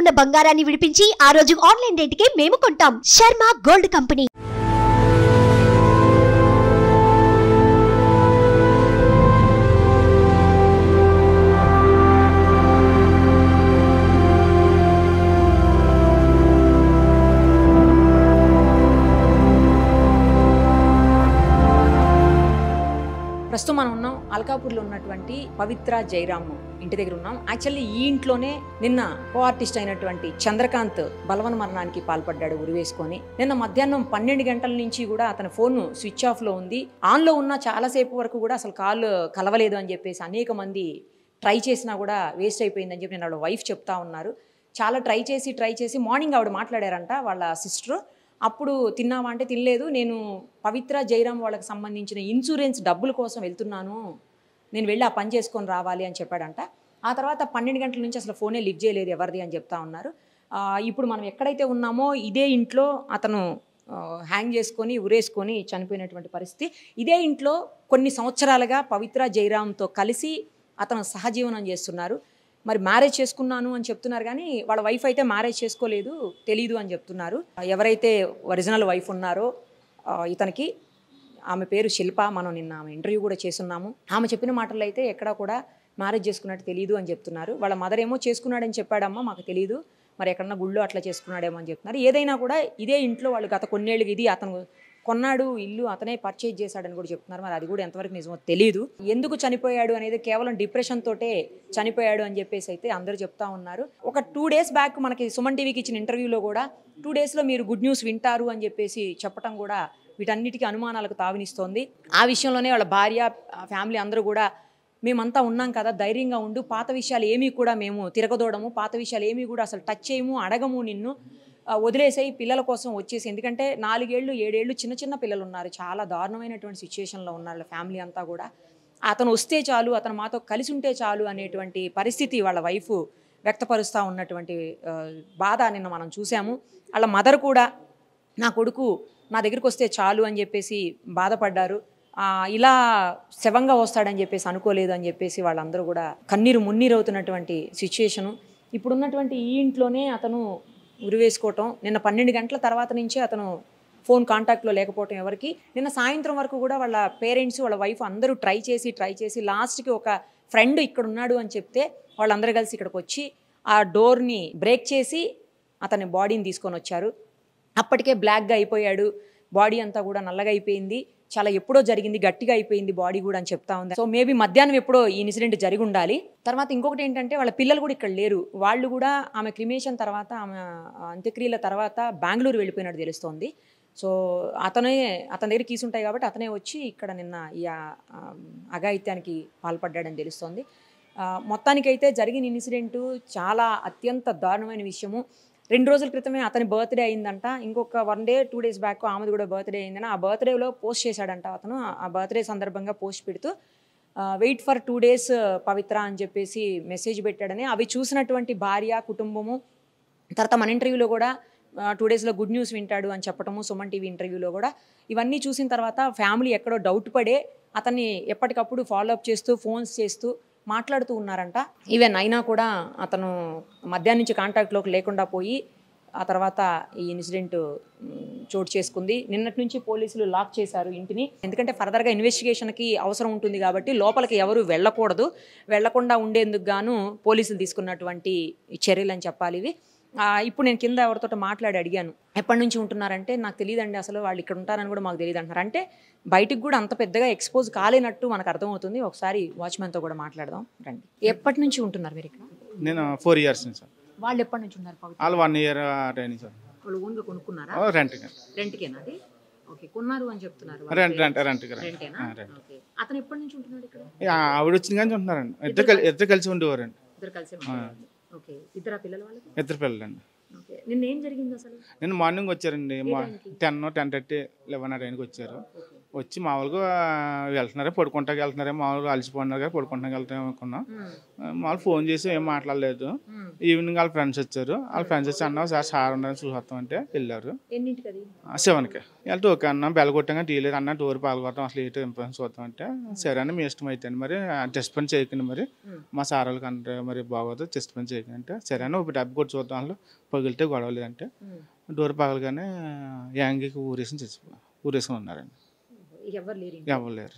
ఉన్న బంగారాన్ని విడిపించి ఆ రోజు ఆన్లైన్ రేటుకే మేము కొంటాం. Sharma gold company. ప్రస్తుతం మనం ఉన్నాం అల్కాపూర్లో ఉన్నటువంటి పవిత్ర జయరామ్ ఇంటి దగ్గర ఉన్నాం. యాక్చువల్లీ ఈ ఇంట్లోనే నిన్న కో ఆర్టిస్ట్ అయినటువంటి చంద్రకాంత్ బలవన్ మరణానికి పాల్పడ్డాడు ఉరివేసుకొని. నిన్న మధ్యాహ్నం 12 గంటల నుంచి కూడా అతని ఫోన్ స్విచ్ ఆఫ్ లో ఉంది. ఆన్ లో ఉన్న చాలాసేపు వరకు కూడా అసలు కాల్ కలవలేదు అని చెప్పేసి అనేక మంది ట్రై చేసినా కూడా వేస్ట్ అయిపోయిందని చెప్పి నేను వాళ్ళ వైఫ్ చెప్తా ఉన్నారు. చాలా ట్రై చేసి మార్నింగ్ ఆవిడ మాట్లాడారంట వాళ్ళ సిస్టర్. అప్పుడు తిన్నావా అంటే తినలేదు, నేను పవిత్ర జయరామ్ వాళ్ళకి సంబంధించిన ఇన్సూరెన్స్ డబ్బుల కోసం వెళ్తున్నాను, నేను వెళ్ళి ఆ పని చేసుకొని రావాలి అని చెప్పాడంట. ఆ తర్వాత 12 గంటల నుంచి అసలు ఫోనే లిఫ్ట్ చేయలేదు ఎవరిది అని చెప్తా ఉన్నారు. ఇప్పుడు మనం ఎక్కడైతే ఉన్నామో ఇదే ఇంట్లో అతను హ్యాంగ్ చేసుకొని ఉరేసుకొని చనిపోయినటువంటి పరిస్థితి. ఇదే ఇంట్లో కొన్ని సంవత్సరాలుగా పవిత్ర జయరామ్తో కలిసి అతను సహజీవనం చేస్తున్నారు. మరి మ్యారేజ్ చేసుకున్నాను అని చెప్తున్నారు కానీ వాళ్ళ వైఫ్ అయితే మ్యారేజ్ చేసుకోలేదు, తెలీదు అని చెప్తున్నారు. ఎవరైతే ఒరిజినల్ వైఫ్ ఉన్నారో ఇతనికి, ఆమె పేరు శిల్ప. మనం నిన్న ఆమె ఇంటర్వ్యూ కూడా చేస్తున్నాము. ఆమె చెప్పిన మాటల్లో అయితే ఎక్కడా కూడా మ్యారేజ్ చేసుకున్నట్టు తెలియదు అని చెప్తున్నారు. వాళ్ళ మదర్ ఏమో చేసుకున్నాడని చెప్పాడమ్మా, మాకు తెలియదు, మరి ఎక్కడన్నా గుళ్ళో అట్లా చేసుకున్నాడేమో అని చెప్తున్నారు. ఏదైనా కూడా ఇదే ఇంట్లో వాళ్ళు గత కొన్నేళ్ళకి ఇది అతను కొన్నాడు, ఇల్లు అతనే పర్చేజ్ చేశాడని కూడా చెప్తున్నారు. మరి అది కూడా ఎంతవరకు నిజమో తెలియదు. ఎందుకు చనిపోయాడు అనేది కేవలం డిప్రెషన్ తోటే చనిపోయాడు అని చెప్పేసి అయితే అందరూ చెప్తా ఉన్నారు. ఒక 2 days బ్యాక్ మనకి సుమన్ టీవీకి ఇచ్చిన ఇంటర్వ్యూలో కూడా 2 daysలో మీరు గుడ్ న్యూస్ వింటారు అని చెప్పేసి చెప్పడం కూడా వీటన్నిటికీ అనుమానాలకు తావినిస్తోంది. ఆ విషయంలోనే వాళ్ళ భార్య, ఫ్యామిలీ అందరూ కూడా మేమంతా ఉన్నాం కదా, ధైర్యంగా ఉండు, పాత విషయాలు ఏమీ కూడా మేము తిరగదోడము, పాత విషయాలు ఏమీ కూడా అసలు టచ్ చేయము, అడగము, నిన్ను వదిలేసేయి, పిల్లల కోసం వచ్చేసి. ఎందుకంటే 4 ఏళ్ళు 7 ఏళ్ళు చిన్న పిల్లలు ఉన్నారు, చాలా దారుణమైనటువంటి సిచ్యువేషన్లో ఉన్నారు ఫ్యామిలీ అంతా కూడా. అతను వస్తే చాలు, అతను మాతో కలిసి ఉంటే చాలు అనేటువంటి పరిస్థితి వాళ్ళ వైఫ్ వ్యక్తపరుస్తూ ఉన్నటువంటి బాధ నిన్న మనం చూసాము. వాళ్ళ మదర్ కూడా నా కొడుకు నా దగ్గరికి వస్తే చాలు అని చెప్పేసి బాధపడ్డారు. ఇలా శవంగా వస్తాడని చెప్పేసి అనుకోలేదు అని చెప్పేసి వాళ్ళందరూ కూడా కన్నీరు మున్నీరు అవుతున్నటువంటి సిచ్యువేషను. ఇప్పుడున్నటువంటి ఈ ఇంట్లోనే అతను ఉరివేసుకోవటం, నిన్న 12 గంటల తర్వాత నుంచే అతను ఫోన్ కాంటాక్ట్లో లేకపోవటం ఎవరికి. నిన్న సాయంత్రం వరకు కూడా వాళ్ళ పేరెంట్స్, వాళ్ళ వైఫ్ అందరూ ట్రై చేసి లాస్ట్కి ఒక ఫ్రెండ్ ఇక్కడ ఉన్నాడు అని చెప్తే వాళ్ళందరూ కలిసి ఇక్కడికి వచ్చి ఆ డోర్ని బ్రేక్ చేసి అతని బాడీని తీసుకొని వచ్చారు. అప్పటికే బ్లాక్గా అయిపోయాడు, బాడీ అంతా కూడా నల్లగా అయిపోయింది, చాలా ఎప్పుడో జరిగింది, గట్టిగా అయిపోయింది బాడీ కూడా అని చెప్తా ఉంది. సో మేబీ మధ్యాహ్నం ఎప్పుడో ఈ ఇన్సిడెంట్ జరిగి ఉండాలి. తర్వాత ఇంకొకటి ఏంటంటే వాళ్ళ పిల్లలు కూడా ఇక్కడ లేరు. వాళ్ళు కూడా ఆమె క్రిమేషన్ తర్వాత, ఆమె అంత్యక్రియల తర్వాత బెంగళూరు వెళ్ళిపోయినట్టు తెలుస్తోంది. సో అతని దగ్గర కీస్ ఉంటాయి కాబట్టి అతనే వచ్చి ఇక్కడ నిన్న ఈ అఘాయిత్యానికి పాల్పడ్డాడని తెలుస్తోంది. మొత్తానికైతే జరిగిన ఇన్సిడెంటు చాలా అత్యంత దారుణమైన విషయము. 2 రోజుల క్రితమే అతని బర్త్డే అయిందంట. ఇంకొక 1 day 2 days బ్యాక్ ఆమెది కూడా బర్త్డే అయిందని ఆ బర్త్డేలో పోస్ట్ చేశాడంట అతను. ఆ బర్త్డే సందర్భంగా పోస్ట్ పెడుతూ వెయిట్ ఫర్ 2 days పవిత్ర అని చెప్పేసి మెసేజ్ పెట్టాడని. అవి చూసినటువంటి భార్య, కుటుంబము, తర్వాత మన ఇంటర్వ్యూలో కూడా 2 daysలో గుడ్ న్యూస్ వింటాడు అని చెప్పటము, సుమన్ టీవీ ఇంటర్వ్యూలో కూడా ఇవన్నీ చూసిన తర్వాత ఫ్యామిలీ ఎక్కడో డౌట్ పడే అతన్ని ఎప్పటికప్పుడు ఫాలోఅప్ చేస్తూ, ఫోన్స్ చేస్తూ మాట్లాడుతూ ఉన్నారంట. ఈవెన్ అయినా కూడా అతను మధ్యాహ్నం నుంచి కాంటాక్ట్లోకి లేకుండా పోయి ఆ తర్వాత ఈ ఇన్సిడెంట్ చోటు చేసుకుంది. నిన్నటి నుంచి పోలీసులు లాక్ చేశారు ఇంటిని. ఎందుకంటే ఫర్దర్గా ఇన్వెస్టిగేషన్కి అవసరం ఉంటుంది కాబట్టి లోపలికి ఎవరు వెళ్ళకూడదు. వెళ్లకుండా ఉండేందుకు గాను పోలీసులు తీసుకున్నటువంటి చర్యలు అని చెప్పాలి ఇవి. ఇప్పుడు నేను కింద ఎవరితో మాట్లాడి అడిగాను, ఎప్పటి నుంచి ఉంటున్నారంటే నాకు తెలియదండి, అసలు వాళ్ళు ఇక్కడ ఉంటారని కూడా మాకు తెలియదు అంటున్నారు. అంటే బయటికి కూడా అంత పెద్దగా ఎక్స్పోజ్ కాలేనట్టు మనకు అర్థమవుతుంది. ఒకసారి వాచ్మెన్తో కూడా మాట్లాడదాం రండి. ఎప్పటి నుంచి ఉంటున్నారు మీరు ఇక్కడ? నేను 4 years సార్. వాళ్ళు ఎప్పటి నుంచి ఉన్నారు? వాళ్ళు 1 year ట్రైనింగ్ సార్. వాళ్ళు ఓన్గా కొనుక్కున్నారా? రెంట్కేనా అది? ఓకే, కొన్నారు అని చెప్తున్నారు. రెంటేనా? ఓకే. అతను ఎప్పటి నుంచి ఉంటున్నాడు ఇక్కడ? ఆవిడ వచ్చింది కానీ ఉంటున్నారండి. ఇద్దరు కలిసి ఉండేవారండి. ఇద్దరు కలిసి ఉంటారు. ఓకే. ఇద్దరు పిల్లలు వాళ్ళకి? 2 పిల్లలండి. ఓకే. నిన్న ఏం జరిగింది అసలు? నిన్న మార్నింగ్ వచ్చారండి, 10, 10:30, 11 ఆ టైంకి వచ్చారు. వచ్చి మామూలుగా వెళ్తున్నారే పడుకుంటాకి వెళ్తున్నారే మామూలుగా అలసిపోతున్నారు కదా పడుకుంటాకి వెళ్తాం అనుకున్నాం. మామూలు ఫోన్ చేసి ఏం మాట్లాడలేదు. ఈవినింగ్ వాళ్ళ ఫ్రెండ్స్ వచ్చారు. వాళ్ళ ఫ్రెండ్స్ వచ్చి అన్నా సార్ ఉన్నారని చూస్తాం అంటే వెళ్ళారు. 7కి వెళ్తే ఓకే అన్నా బెల్ కొట్టాక టీలేదు అన్న డోర్ పాల్గొట్టడం అసలు ఏంటో ఇంపార్టెన్స్ చూద్దాం అంటే సరే అని మీ ఇష్టం అయితే మరి టెస్ట్ పని చేయకండి మరి మా సార్ వాళ్ళకి అంటే మరి బాగోదు టెస్ట్ పని చేయకండి అంటే సరే అని ఒక డబ్బు కొట్టి చూద్దాం వాళ్ళు పగిలితే గొడవ లేదంటే డోర్ పగలగానే యాంగికి ఊరేసుకుని ఉన్నారండి. ఎవరు లేరు.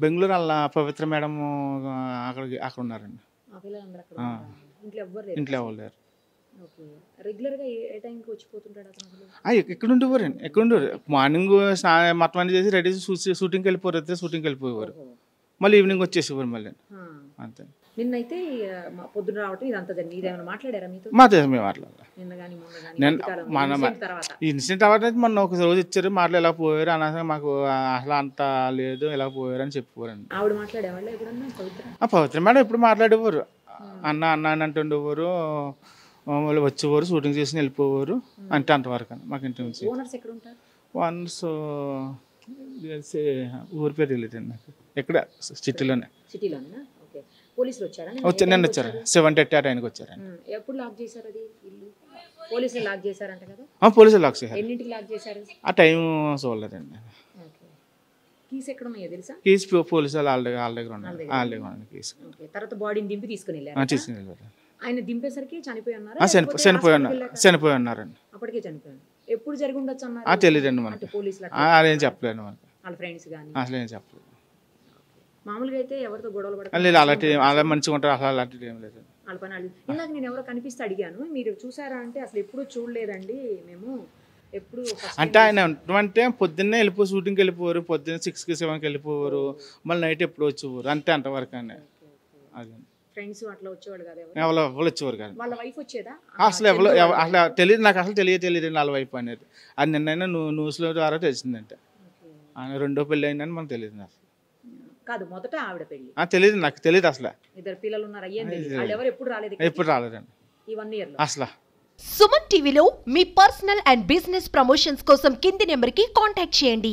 బెంగళూరు వాళ్ళ పవిత్ర మేడం అక్కడ ఉన్నారండి. ఇంట్లో ఎవరు లేరు. ఎక్కడ ఉండేవారండి ఎక్కడ ఉండేవారు మార్నింగ్ మొత్తం అన్ని చేసి రెడీ షూటింగ్కి వెళ్ళిపోరు అయితే షూటింగ్కి వెళ్ళిపోయేవారు మళ్ళీ ఈవినింగ్ వచ్చేసేవారు మళ్ళీ అంతే. నిన్నైతే పొద్దున రావటం ఇదంతా జరిగింది. ఇదేమైనా మాట్లాడారా మీతో? మాతో మేము మాట్లాడాలి. ఇన్సిడెంట్ తర్వాత మొన్న ఒక రోజు ఇచ్చారు మాటలు ఎలా పోయారు అనగా మాకు అసలు అంత లేదు ఎలా పోయారు అని చెప్పేవారండి. ఆవిడ మాట్లాడేవాళ్ళు ఎప్పుడన్నా? పవిత్ర మేడం ఎప్పుడు మాట్లాడేవారు. అన్న అన్న అని అంటుండేవారు. వాళ్ళు వచ్చేవారు షూటింగ్ చేసి వెళ్ళిపోవారు అంటే అంతవరకు మాకు ఇంటి నుంచి. వన్స్ ఊరి పేరు తెలియదండి నాకు. ఎక్కడ సిటీలోనే. పోలీసులు వచ్చారా? నిన్న వచ్చారు 7:30 ఆ టైంకి వచ్చారు. ఎప్పుడు లాక్ చేశారు అది ఇల్లు? పోలీసులు లాక్ చేశారంట కదా? పోలీసులు లాక్ చేశారు. ఎన్నింటికి లాక్ చేశారు? ఆ టైం చూడలేదండి. కీస్ ఎక్కడ ఉన్నాయో తెలుసా? కీస్ పోలీసు వాళ్ళ దగ్గర ఉన్నాయి కీస్. తర్వాత బాడీని దింపి తీసుకుని వెళ్ళారు. ఆయన దింపేసరికి చనిపోయి ఉన్నారు. చనిపోయి ఉన్నారండి. అప్పటికే చనిపోయారు. ఎప్పుడు జరిగి ఉండొచ్చు అన్నారు? తెలియదండి మనకి. పోలీసులు అదేం చెప్పలేదు మనకి. వాళ్ళ ఫ్రెండ్స్ కానీ అసలు ఏం చెప్పలేదు. మామూలుగా అయితే ఎవరితో గొడవలు పడతారు? లేదు అలాంటి అలా మంచిగా ఉంటారు. అసలు అలాంటిది ఏం లేదు. వాళ్ళ పని ఇందాక నేను ఎవరో కనిపిస్తే అడిగాను మీరు చూసారా అంటే అసలు ఎప్పుడు చూడలేదండి మేము ఎప్పుడు. అంటే ఆయన అంటే పొద్దున్నే వెళ్ళిపో షూటింగ్కి వెళ్ళిపోరు. పొద్దున్న 6కి 7కి వెళ్ళిపోరు. మళ్ళీ నైట్ ఎప్పుడు వచ్చేవారు అంతే అంతవరకు అండి. అది ఫ్రెండ్స్ అట్లా వచ్చేవాళ్ళు కాదు. ఎవరు వచ్చేవారు కాదు. వాళ్ళ వైఫ్ వచ్చేదా? అసలు అసలు తెలియదు నాకు. అసలు తెలియదు వాళ్ళ వైఫ్ అనేది. అది నిన్న న్యూస్లో ద్వారా తెలిసిందంటే ఆయన రెండో పెళ్ళి అయిందని మనకు తెలియదు. అసలు కాదు మొదట ఆవిడ పెళ్లి తెలియదు నాకు. తెలియదు అసలు. ఇద్దరు పిల్లలు ఉన్నారు. వాళ్ళు ఎవరు ఎప్పుడు రాలేదు. ఎప్పుడు రాలేదండి ఈ 1 year లో అసలు. సుమన్ టీవీలో మీ పర్సనల్ అండ్ బిజినెస్ ప్రమోషన్స్ కోసం కింది నెంబర్కి కాంటాక్ట్ చేయండి.